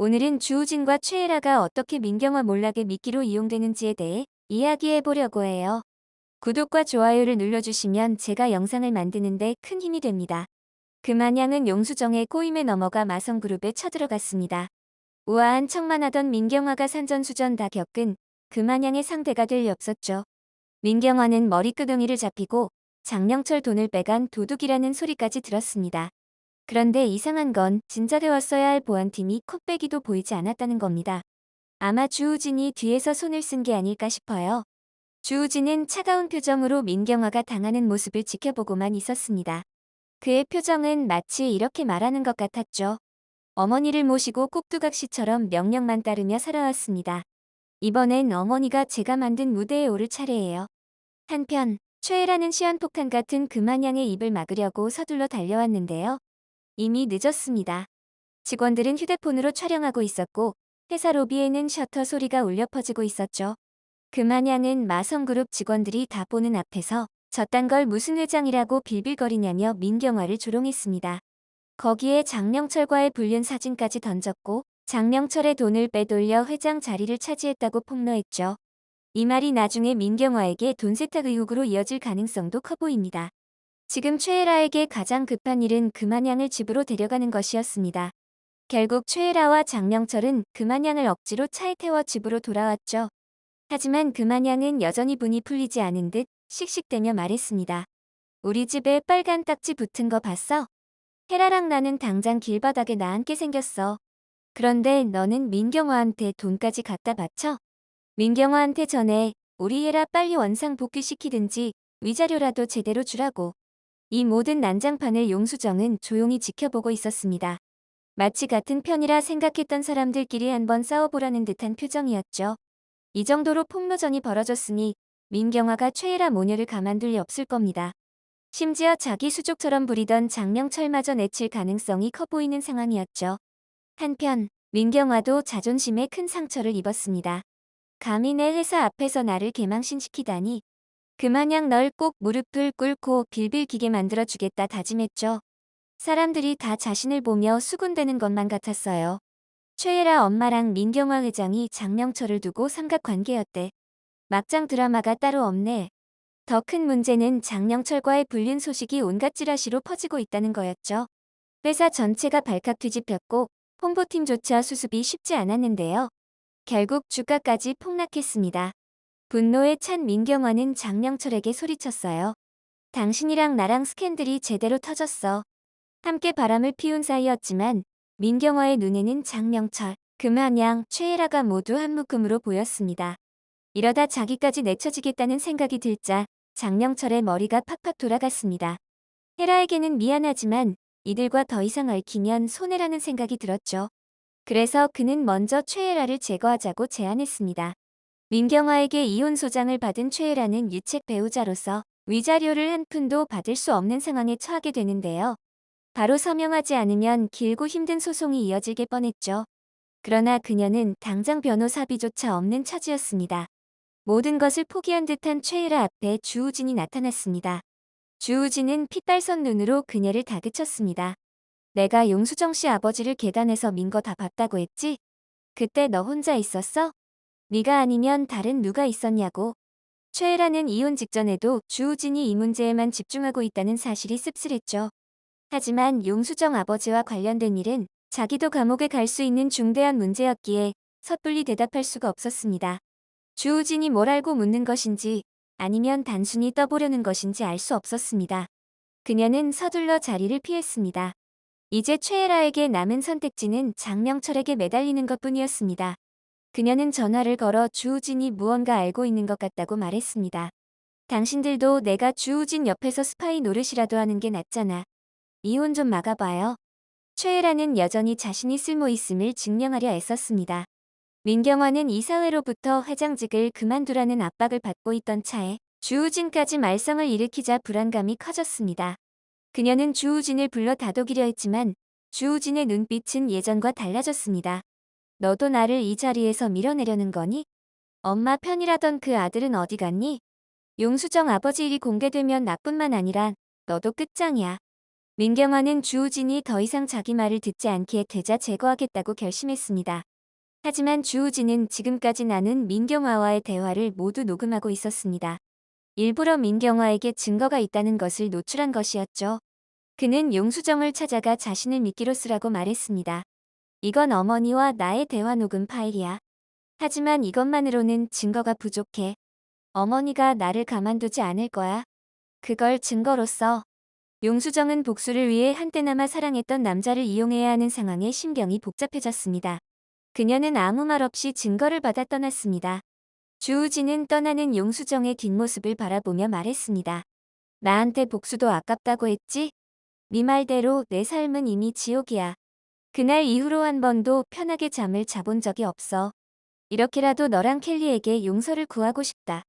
오늘은 주우진과 최애라가 어떻게 민경화 몰락의 미끼로 이용되는지에 대해 이야기해 보려고 해요. 구독과 좋아요를 눌러주시면 제가 영상을 만드는데 큰 힘이 됩니다. 금한양은 용수정의 꼬임에 넘어가 마성그룹에 쳐들어갔습니다. 우아한 척만 하던 민경화가 산전수전 다 겪은 금한양의 상대가 될 리 없었죠. 민경화는 머리끄덩이를 잡히고 장명철 돈을 빼간 도둑이라는 소리까지 들었습니다. 그런데 이상한 건 진작에 왔어야 할 보안팀이 콧배기도 보이지 않았다는 겁니다. 아마 주우진이 뒤에서 손을 쓴 게 아닐까 싶어요. 주우진은 차가운 표정으로 민경화가 당하는 모습을 지켜보고만 있었습니다. 그의 표정은 마치 이렇게 말하는 것 같았죠. 어머니를 모시고 꼭두각시처럼 명령만 따르며 살아왔습니다. 이번엔 어머니가 제가 만든 무대에 오를 차례예요. 한편 최애라는 시한폭탄 같은 금한양의 입을 막으려고 서둘러 달려왔는데요. 이미 늦었습니다. 직원들은 휴대폰으로 촬영하고 있었고 회사 로비에는 셔터 소리가 울려 퍼지고 있었죠. 금한양은 마성그룹 직원들이 다 보는 앞에서 저딴 걸 무슨 회장이라고 빌빌거리냐며 민경화를 조롱했습니다. 거기에 장명철과의 불륜 사진까지 던졌고 장명철의 돈을 빼돌려 회장 자리를 차지했다고 폭로했죠. 이 말이 나중에 민경화에게 돈 세탁 의혹으로 이어질 가능성도 커 보입니다. 지금 최애라에게 가장 급한 일은 금한양을 집으로 데려가는 것이었습니다. 결국 최애라와 장명철은 금한양을 억지로 차에 태워 집으로 돌아왔죠. 하지만 금한양은 여전히 분이 풀리지 않은 듯 씩씩대며 말했습니다. 우리 집에 빨간 딱지 붙은 거 봤어? 헤라랑 나는 당장 길바닥에 나앉게 생겼어. 그런데 너는 민경화한테 돈까지 갖다 바쳐? 민경화한테 전해 우리 헤라 빨리 원상 복귀시키든지 위자료라도 제대로 주라고. 이 모든 난장판을 용수정은 조용히 지켜보고 있었습니다. 마치 같은 편이라 생각했던 사람들끼리 한번 싸워보라는 듯한 표정이었죠. 이 정도로 폭로전이 벌어졌으니 민경화가 최애라 모녀를 가만둘 리 없을 겁니다. 심지어 자기 수족처럼 부리던 장명철마저 내칠 가능성이 커 보이는 상황이었죠. 한편 민경화도 자존심에 큰 상처를 입었습니다. 감히 내 회사 앞에서 나를 개망신시키다니. 그마냥 널 꼭 무릎을 꿇고 빌빌기게 만들어주겠다 다짐했죠. 사람들이 다 자신을 보며 수군대는 것만 같았어요. 최애라 엄마랑 민경화 회장이 장명철을 두고 삼각관계였대. 막장 드라마가 따로 없네. 더 큰 문제는 장명철과의 불륜 소식이 온갖 찌라시로 퍼지고 있다는 거였죠. 회사 전체가 발칵 뒤집혔고 홍보팀조차 수습이 쉽지 않았는데요. 결국 주가까지 폭락했습니다. 분노에 찬 민경화는 장명철에게 소리쳤어요. 당신이랑 나랑 스캔들이 제대로 터졌어. 함께 바람을 피운 사이였지만 민경화의 눈에는 장명철, 금한양, 최애라가 모두 한 묶음으로 보였습니다. 이러다 자기까지 내쳐지겠다는 생각이 들자 장명철의 머리가 팍팍 돌아갔습니다. 헤라에게는 미안하지만 이들과 더 이상 얽히면 손해라는 생각이 들었죠. 그래서 그는 먼저 최애라를 제거하자고 제안했습니다. 민경화에게 이혼 소장을 받은 최애라는 유책 배우자로서 위자료를 한 푼도 받을 수 없는 상황에 처하게 되는데요. 바로 서명하지 않으면 길고 힘든 소송이 이어지게 뻔했죠. 그러나 그녀는 당장 변호사비조차 없는 처지였습니다. 모든 것을 포기한 듯한 최애라 앞에 주우진이 나타났습니다. 주우진은 핏발선 눈으로 그녀를 다그쳤습니다. 내가 용수정 씨 아버지를 계단에서 민 거 다 봤다고 했지? 그때 너 혼자 있었어? 네가 아니면 다른 누가 있었냐고. 최애라는 이혼 직전에도 주우진이 이 문제에만 집중하고 있다는 사실이 씁쓸했죠. 하지만 용수정 아버지와 관련된 일은 자기도 감옥에 갈 수 있는 중대한 문제였기에 섣불리 대답할 수가 없었습니다. 주우진이 뭘 알고 묻는 것인지 아니면 단순히 떠보려는 것인지 알 수 없었습니다. 그녀는 서둘러 자리를 피했습니다. 이제 최애라에게 남은 선택지는 장명철에게 매달리는 것뿐이었습니다. 그녀는 전화를 걸어 주우진이 무언가 알고 있는 것 같다고 말했습니다. 당신들도 내가 주우진 옆에서 스파이 노릇이라도 하는 게 낫잖아. 이혼 좀 막아봐요. 최애라는 여전히 자신이 쓸모있음을 증명하려 애썼습니다. 민경화는 이사회로부터 회장직을 그만두라는 압박을 받고 있던 차에 주우진까지 말썽을 일으키자 불안감이 커졌습니다. 그녀는 주우진을 불러 다독이려 했지만 주우진의 눈빛은 예전과 달라졌습니다. 너도 나를 이 자리에서 밀어내려는 거니? 엄마 편이라던 그 아들은 어디 갔니? 용수정 아버지 일이 공개되면 나뿐만 아니라 너도 끝장이야. 민경화는 주우진이 더 이상 자기 말을 듣지 않게 되자 제거하겠다고 결심했습니다. 하지만 주우진은 지금까지 나눈 민경화와의 대화를 모두 녹음하고 있었습니다. 일부러 민경화에게 증거가 있다는 것을 노출한 것이었죠. 그는 용수정을 찾아가 자신을 미끼로 쓰라고 말했습니다. 이건 어머니와 나의 대화 녹음 파일이야. 하지만 이것만으로는 증거가 부족해. 어머니가 나를 가만두지 않을 거야. 그걸 증거로 써. 용수정은 복수를 위해 한때나마 사랑했던 남자를 이용해야 하는 상황에 심경이 복잡해졌습니다. 그녀는 아무 말 없이 증거를 받아 떠났습니다. 주우진은 떠나는 용수정의 뒷모습을 바라보며 말했습니다. 나한테 복수도 아깝다고 했지? 네 말대로 내 삶은 이미 지옥이야. 그날 이후로 한 번도 편하게 잠을 자본 적이 없어. 이렇게라도 너랑 켈리에게 용서를 구하고 싶다.